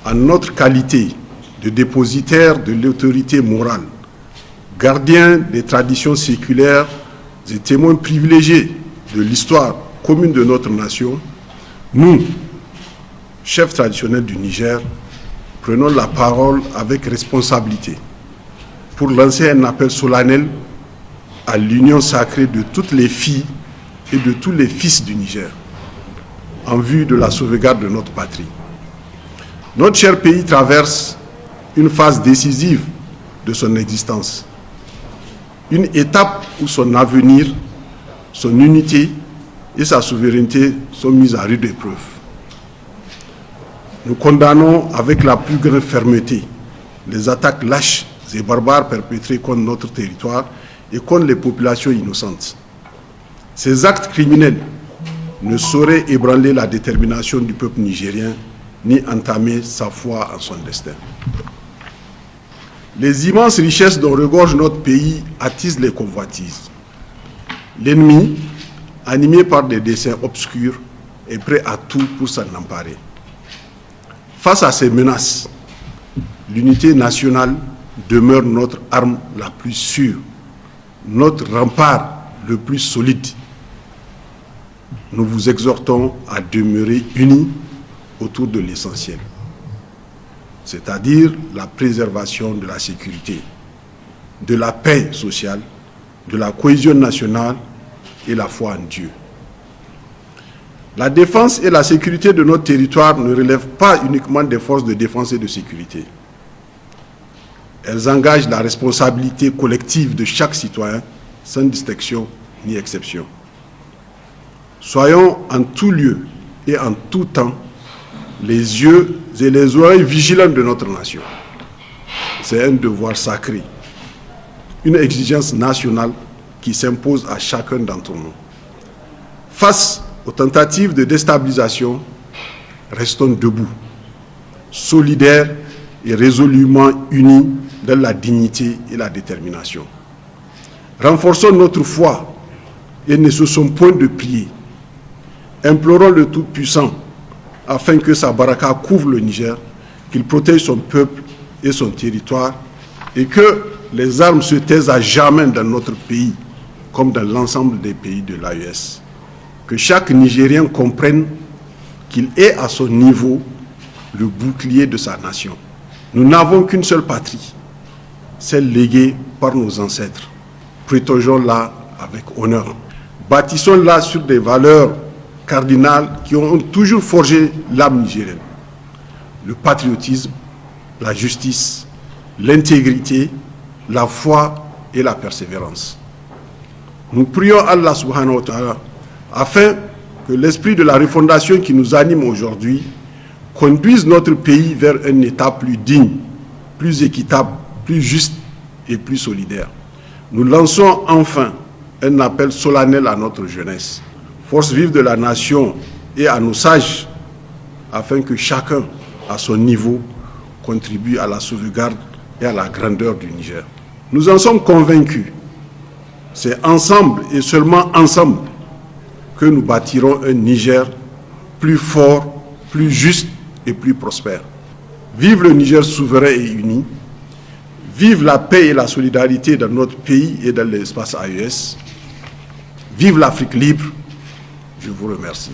en notre qualité de dépositaire de l'autorité morale, gardien des traditions séculaires et témoins privilégiés de l'histoire commune de notre nation, nous, chefs traditionnels du Niger, prenons la parole avec responsabilité pour lancer un appel solennel à l'union sacrée de toutes les filles et de tous les fils du Niger, en vue de la sauvegarde de notre patrie. Notre cher pays traverse une phase décisive de son existence, une étape où son avenir, son unité et sa souveraineté sont mises à rude épreuve. Nous condamnons avec la plus grande fermeté les attaques lâches et barbares perpétrées contre notre territoire et contre les populations innocentes. Ces actes criminels ne sauraient ébranler la détermination du peuple nigérien ni entamer sa foi en son destin. Les immenses richesses dont regorge notre pays attisent les convoitises. L'ennemi, animé par des desseins obscurs, est prêt à tout pour s'en emparer. Face à ces menaces, l'unité nationale demeure notre arme la plus sûre, notre rempart le plus solide. Nous vous exhortons à demeurer unis autour de l'essentiel, c'est-à-dire la préservation de la sécurité, de la paix sociale, de la cohésion nationale et la foi en Dieu. La défense et la sécurité de notre territoire ne relèvent pas uniquement des forces de défense et de sécurité. Elles engagent la responsabilité collective de chaque citoyen, sans distinction ni exception. Soyons en tout lieu et en tout temps les yeux et les oreilles vigilants de notre nation. C'est un devoir sacré, une exigence nationale qui s'impose à chacun d'entre nous. Face aux tentatives de déstabilisation, restons debout, solidaires et résolument unis dans la dignité et la détermination. Renforçons notre foi et ne cessons point de prier. Implorons le Tout-Puissant afin que sa baraka couvre le Niger, qu'il protège son peuple et son territoire et que les armes se taisent à jamais dans notre pays comme dans l'ensemble des pays de l'AES. Que chaque Nigérien comprenne qu'il est à son niveau le bouclier de sa nation. Nous n'avons qu'une seule patrie, celle léguée par nos ancêtres. Protégeons-la avec honneur. Bâtissons-la sur des valeurs cardinales qui ont toujours forgé l'âme nigérienne. Le patriotisme, la justice, l'intégrité, la foi et la persévérance. Nous prions Allah subhanahu wa ta'ala afin que l'esprit de la refondation qui nous anime aujourd'hui conduise notre pays vers un État plus digne, plus équitable, plus juste et plus solidaire. Nous lançons enfin un appel solennel à notre jeunesse, force vive de la nation et à nos sages, afin que chacun, à son niveau, contribue à la sauvegarde et à la grandeur du Niger. Nous en sommes convaincus. C'est ensemble et seulement ensemble que nous bâtirons un Niger plus fort, plus juste et plus prospère. Vive le Niger souverain et uni. Vive la paix et la solidarité dans notre pays et dans l'espace AES. Vive l'Afrique libre. Je vous remercie.